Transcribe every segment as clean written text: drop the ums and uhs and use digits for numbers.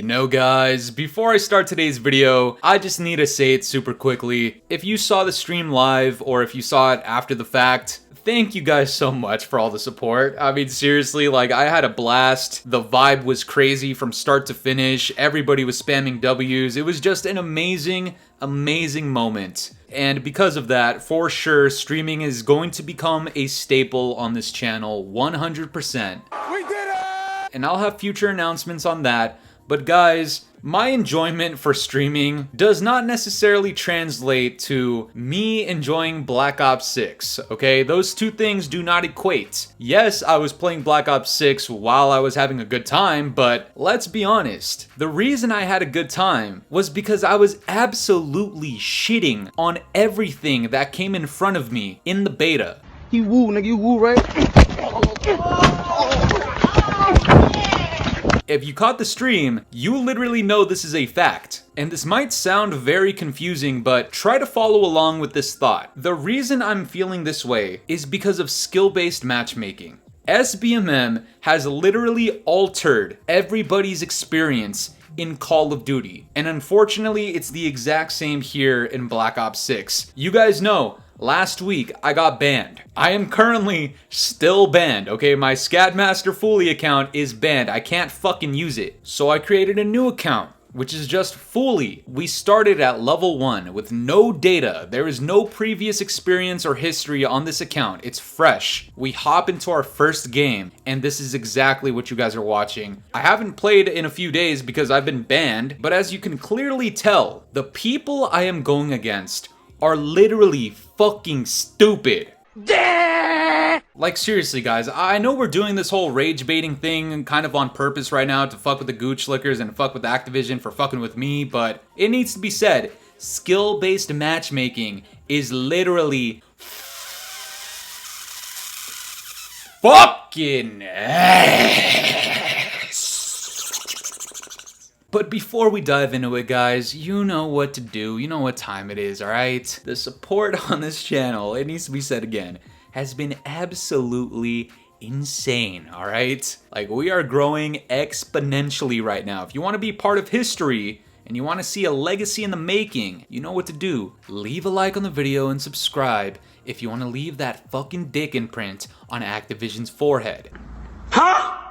You know guys, before I start today's video, I just need to say it super quickly. If you saw the stream live or if you saw it after the fact, thank you guys so much for all the support. I mean, seriously, like, I had a blast. The vibe was crazy from start to finish. Everybody was spamming W's. It was just an amazing moment. And because of that, for sure, streaming is going to become a staple on this channel, 100%. We did it! And I'll have future announcements on that. But guys, my enjoyment for streaming does not necessarily translate to me enjoying Black Ops 6, okay? Those two things do not equate. Yes, I was playing Black Ops 6 while I was having a good time, but let's be honest. The reason I had a good time was because I was absolutely shitting on everything that came in front of me in the beta. You woo, nigga, you woo, right? If you caught the stream, you literally know this is a fact. And this might sound very confusing, but try to follow along with this thought. The reason I'm feeling this way is because of skill-based matchmaking. SBMM has literally altered everybody's experience in Call of Duty. And unfortunately, it's the exact same here in Black Ops 6. You guys know, last week, I got banned. I am currently still banned, okay? My Scatmaster Fooly account is banned. I can't fucking use it. So I created a new account, which is just Fooly. We started at level 1 with no data. There is no previous experience or history on this account. It's fresh. We hop into our first game, and this is exactly what you guys are watching. I haven't played in a few days because I've been banned, but as you can clearly tell, the people I am going against are literally fucking stupid. Like, seriously guys, I know we're doing this whole rage baiting thing kind of on purpose right now to fuck with the Gooch Lickers and fuck with Activision for fucking with me, but it needs to be said, skill-based matchmaking is literally fucking But before we dive into it, guys, you know what to do. You know what time it is, alright? The support on this channel, it needs to be said again, has been absolutely insane, alright? Like, we are growing exponentially right now. If you want to be part of history and you want to see a legacy in the making, you know what to do. Leave a like on the video and subscribe if you want to leave that fucking dick imprint on Activision's forehead. Huh?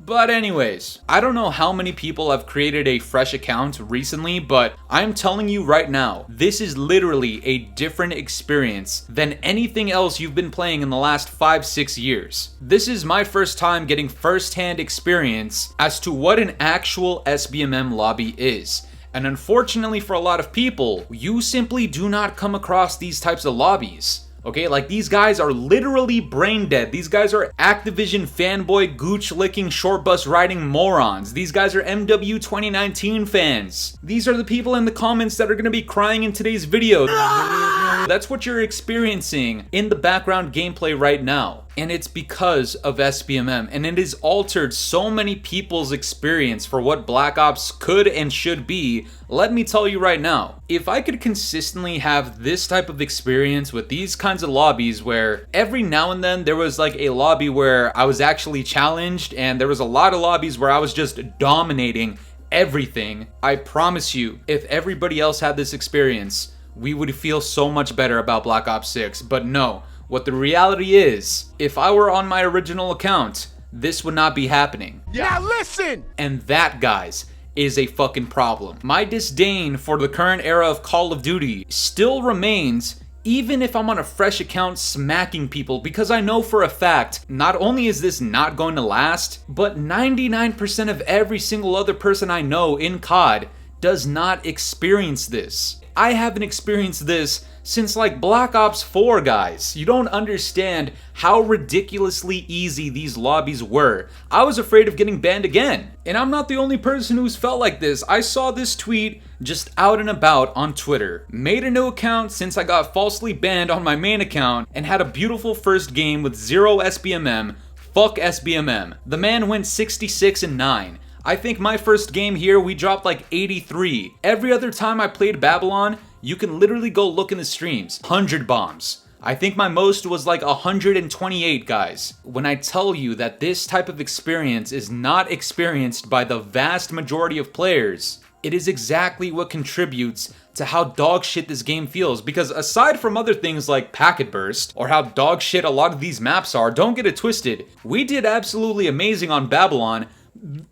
But anyways, I don't know how many people have created a fresh account recently, but I'm telling you right now, this is literally a different experience than anything else you've been playing in the last 5-6 years. This is my first time getting first-hand experience as to what an actual SBMM lobby is. And unfortunately for a lot of people, you simply do not come across these types of lobbies. Okay, like, these guys are literally brain dead. These guys are Activision fanboy, gooch licking, short bus riding morons. These guys are MW 2019 fans. These are the people in the comments that are gonna be crying in today's video. That's what you're experiencing in the background gameplay right now. And it's because of SBMM, and it has altered so many people's experience for what Black Ops could and should be. Let me tell you right now, if I could consistently have this type of experience with these kinds of lobbies where every now and then there was like a lobby where I was actually challenged, and there was a lot of lobbies where I was just dominating everything, I promise you, if everybody else had this experience, we would feel so much better about Black Ops 6, but no. What the reality is, if I were on my original account, this would not be happening. Now listen! And that, guys, is a fucking problem. My disdain for the current era of Call of Duty still remains even if I'm on a fresh account smacking people, because I know for a fact, not only is this not going to last, but 99% of every single other person I know in COD does not experience this. I haven't experienced this since like Black Ops 4, guys. You don't understand how ridiculously easy these lobbies were. I was afraid of getting banned again. And I'm not the only person who's felt like this. I saw this tweet just out and about on Twitter. Made a new account since I got falsely banned on my main account and had a beautiful first game with 0 SBMM. Fuck SBMM. The man went 66-9. I think my first game here, we dropped like 83. Every other time I played Babylon, you can literally go look in the streams. 100 bombs. I think my most was like 128, guys. When I tell you that this type of experience is not experienced by the vast majority of players, it is exactly what contributes to how dog shit this game feels. Because aside from other things like packet burst, or how dog shit a lot of these maps are, don't get it twisted, we did absolutely amazing on Babylon.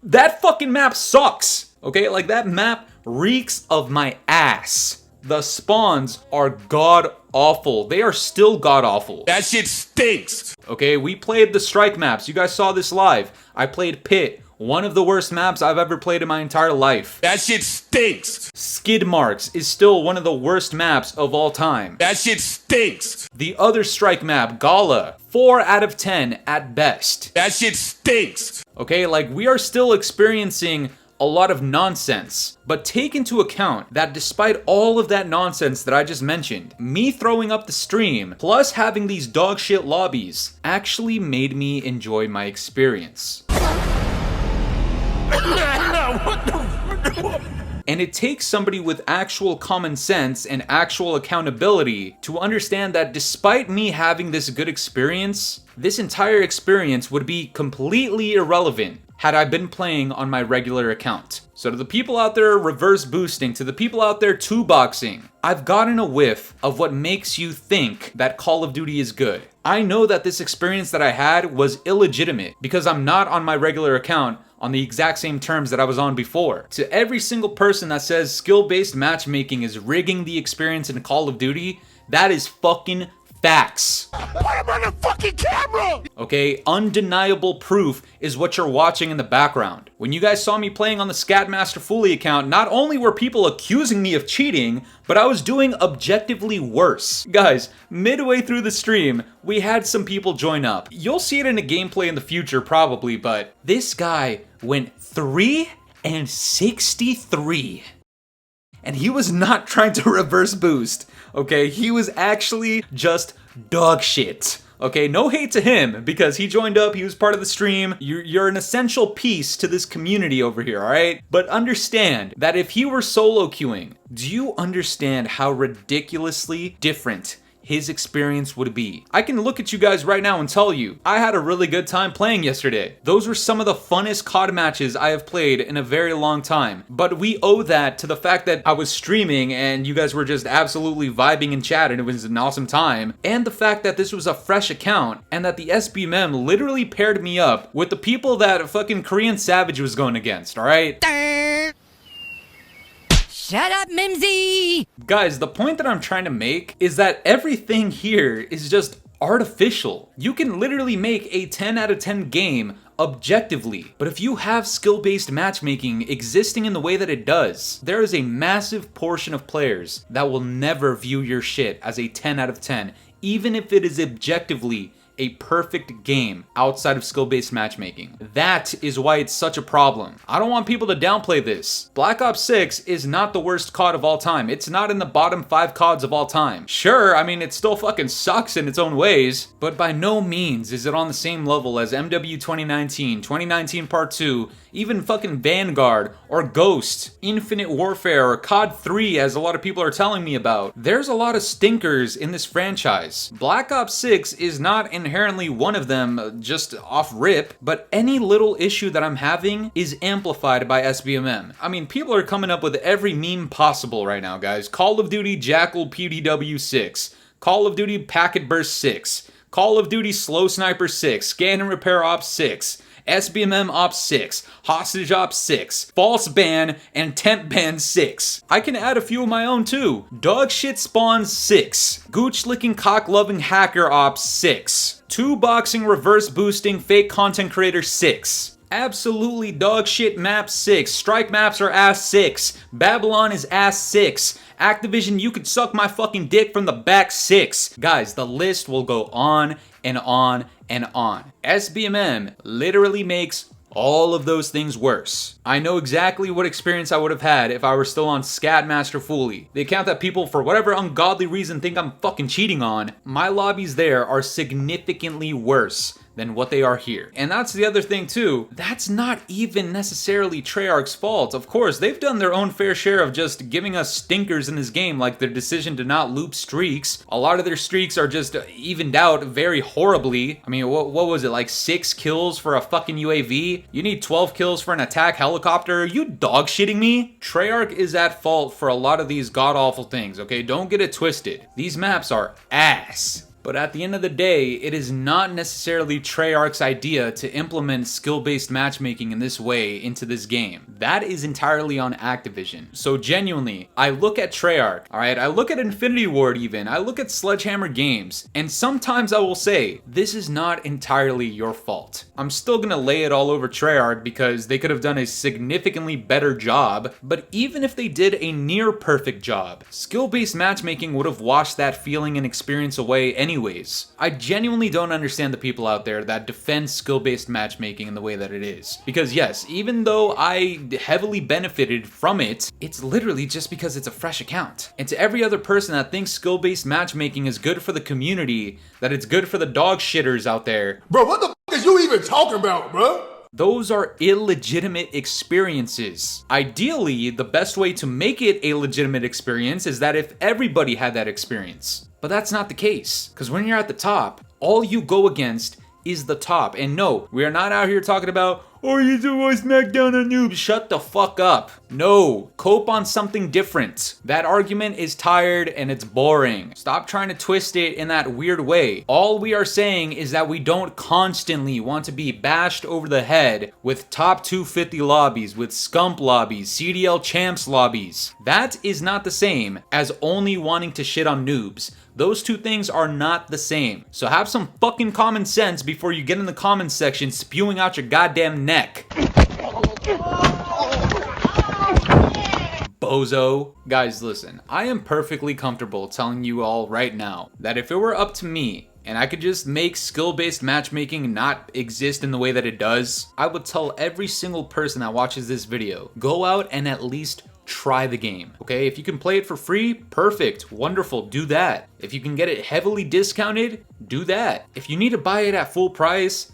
That fucking map sucks, okay? Like, that map reeks of my ass. The spawns are god awful. They are still god awful. That shit stinks. Okay, we played the strike maps. You guys saw this live. I played Pit. One of the worst maps I've ever played in my entire life. That shit stinks. Skid Marks is still one of the worst maps of all time. That shit stinks. The other strike map, Gala, 4 out of 10 at best. That shit stinks. Okay, like, we are still experiencing a lot of nonsense. But take into account that despite all of that nonsense that I just mentioned, me throwing up the stream, plus having these dog shit lobbies, actually made me enjoy my experience. And it takes somebody with actual common sense and actual accountability to understand that despite me having this good experience, this entire experience would be completely irrelevant had I been playing on my regular account. So to the people out there reverse boosting, to the people out there two-boxing, I've gotten a whiff of what makes you think that Call of Duty is good. I know that this experience that I had was illegitimate because I'm not on my regular account on the exact same terms that I was on before. To every single person that says skill-based matchmaking is rigging the experience in Call of Duty, that is fucking facts. Put him on the fucking camera! Okay, undeniable proof is what you're watching in the background. When you guys saw me playing on the Scatmaster Fooly account, not only were people accusing me of cheating, but I was doing objectively worse. Guys, midway through the stream, we had some people join up. You'll see it in a gameplay in the future probably, but this guy went 3 and 63. And he was not trying to reverse boost, okay? He was actually just dog shit. Okay, no hate to him, because he joined up, he was part of the stream. You're an essential piece to this community over here, alright? But understand that if he were solo queuing, do you understand how ridiculously different his experience would be? I can look at you guys right now and tell you, I had a really good time playing yesterday. Those were some of the funnest COD matches I have played in a very long time. But we owe that to the fact that I was streaming and you guys were just absolutely vibing in chat and it was an awesome time. And the fact that this was a fresh account and that the SBMM literally paired me up with the people that fucking Korean Savage was going against, alright? Shut up, Mimsy! Guys, the point that I'm trying to make is that everything here is just artificial. You can literally make a 10 out of 10 game objectively, but if you have skill-based matchmaking existing in the way that it does, there is a massive portion of players that will never view your shit as a 10 out of 10, even if it is objectively a perfect game outside of skill-based matchmaking. That is why it's such a problem. I don't want people to downplay this. Black Ops 6 is not the worst COD of all time. It's not in the bottom 5 CODs of all time. Sure, I mean, it still fucking sucks in its own ways, but by no means is it on the same level as MW 2019, 2019 Part 2, even fucking Vanguard, or Ghost, Infinite Warfare, or COD 3 as a lot of people are telling me about. There's a lot of stinkers in this franchise. Black Ops 6 is not inherently one of them just off rip, but any little issue that I'm having is amplified by SBMM. I mean, people are coming up with every meme possible right now, guys. Call of Duty Jackal PDW 6, Call of Duty Packet Burst 6, Call of Duty Slow Sniper 6, Scan and Repair Ops 6, SBMM Ops 6, Hostage Ops 6, False Ban, and Temp Ban 6. I can add a few of my own too. Dog Shit Spawns 6, Gooch Licking Cock Loving Hacker Ops 6, Two Boxing Reverse Boosting Fake Content Creator 6. Absolutely dog shit map 6. Strike maps are ass 6. Babylon is ass 6. Activision, you could suck my fucking dick from the back 6. Guys, the list will go on and on and on. SBMM literally makes all of those things worse. I know exactly what experience I would have had if I were still on Scatmaster Fooly, the account that people for whatever ungodly reason think I'm fucking cheating on. My lobbies there are significantly worse than what they are here. And that's the other thing too. That's not even necessarily Treyarch's fault. Of course, they've done their own fair share of just giving us stinkers in this game, like their decision to not loop streaks. A lot of their streaks are just evened out very horribly. I mean, what was it, like 6 kills for a fucking UAV? You need 12 kills for an attack helicopter? Are you dog shitting me? Treyarch is at fault for a lot of these god-awful things, okay? Don't get it twisted. These maps are ass. But at the end of the day, it is not necessarily Treyarch's idea to implement skill-based matchmaking in this way into this game. That is entirely on Activision. So genuinely, I look at Treyarch, alright? I look at Infinity Ward even, I look at Sledgehammer Games, and sometimes I will say, this is not entirely your fault. I'm still gonna lay it all over Treyarch because they could have done a significantly better job, but even if they did a near perfect job, skill-based matchmaking would have washed that feeling and experience away anyways. I genuinely don't understand the people out there that defend skill-based matchmaking in the way that it is. Because yes, even though I heavily benefited from it, it's literally just because it's a fresh account. And to every other person that thinks skill-based matchmaking is good for the community, that it's good for the dog shitters out there. Bro, what the f is you even talking about, bro? Those are illegitimate experiences. Ideally, the best way to make it a legitimate experience is that if everybody had that experience. But that's not the case, because when you're at the top, all you go against is the top. And no, we are not out here talking about, oh, you do always smack down on noobs. Shut the fuck up. No, cope on something different. That argument is tired and it's boring. Stop trying to twist it in that weird way. All we are saying is that we don't constantly want to be bashed over the head with top 250 lobbies, with scump lobbies, CDL champs lobbies. That is not the same as only wanting to shit on noobs. Those two things are not the same. So have some fucking common sense before you get in the comments section spewing out your goddamn neck. Bozo. Guys, listen, I am perfectly comfortable telling you all right now that if it were up to me, and I could just make skill-based matchmaking not exist in the way that it does, I would tell every single person that watches this video, go out and at least try the game, okay? If you can play it for free, perfect, wonderful, do that. If you can get it heavily discounted, do that. If you need to buy it at full price,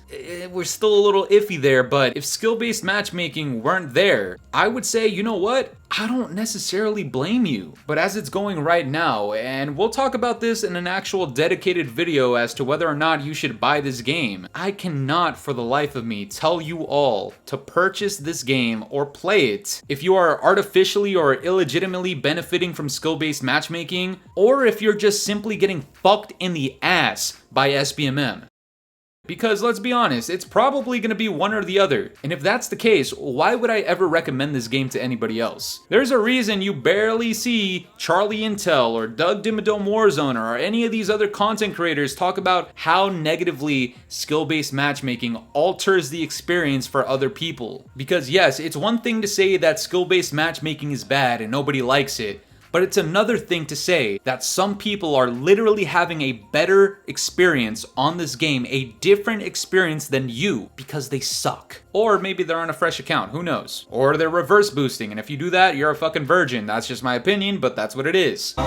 we're still a little iffy there, but if skill-based matchmaking weren't there, I would say, you know what? I don't necessarily blame you. But as it's going right now, and we'll talk about this in an actual dedicated video as to whether or not you should buy this game, I cannot for the life of me tell you all to purchase this game or play it if you are artificially or illegitimately benefiting from skill-based matchmaking, or if you're just simply getting fucked in the ass by SBMM. Because let's be honest, it's probably going to be one or the other. And if that's the case, why would I ever recommend this game to anybody else? There's a reason you barely see Charlie Intel or Doug Dimmadome Warzone or any of these other content creators talk about how negatively skill-based matchmaking alters the experience for other people. Because yes, it's one thing to say that skill-based matchmaking is bad and nobody likes it, but it's another thing to say that some people are literally having a better experience on this game, a different experience than you, because they suck. Or maybe they're on a fresh account, who knows? Or they're reverse boosting, and if you do that, you're a fucking virgin. That's just my opinion, but that's what it is. The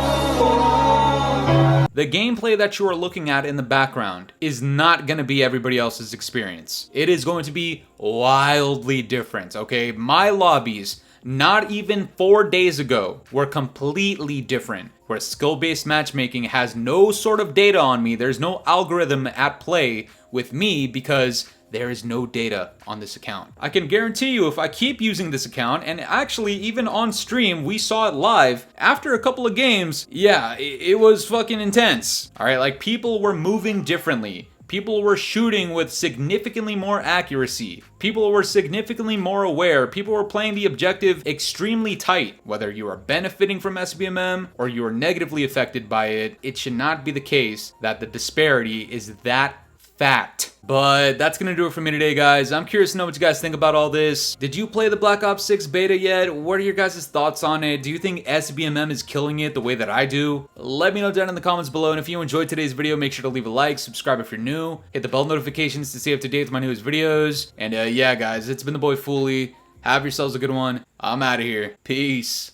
gameplay that you are looking at in the background is not going to be everybody else's experience. It is going to be wildly different, okay? My lobbies, not even 4 days ago, were completely different. Where skill-based matchmaking has no sort of data on me, there's no algorithm at play with me because there is no data on this account. I can guarantee you if I keep using this account, and actually even on stream, we saw it live, after a couple of games, yeah, it was fucking intense. Alright, like people were moving differently. People were shooting with significantly more accuracy. People were significantly more aware. People were playing the objective extremely tight. Whether you are benefiting from SBMM or you are negatively affected by it, it should not be the case that the disparity is that fat. But that's gonna do it for me today, guys. I'm curious to know what you guys think about all this. Did you play the Black Ops 6 beta yet? What are your guys' thoughts on it? Do you think SBMM is killing it the way that I do? Let me know down in the comments below, and if you enjoyed today's video, make sure to leave a like, subscribe if you're new, hit the bell notifications to stay up to date with my newest videos, and yeah guys, it's been the boy Fooly. Have yourselves a good one. I'm out of here. Peace.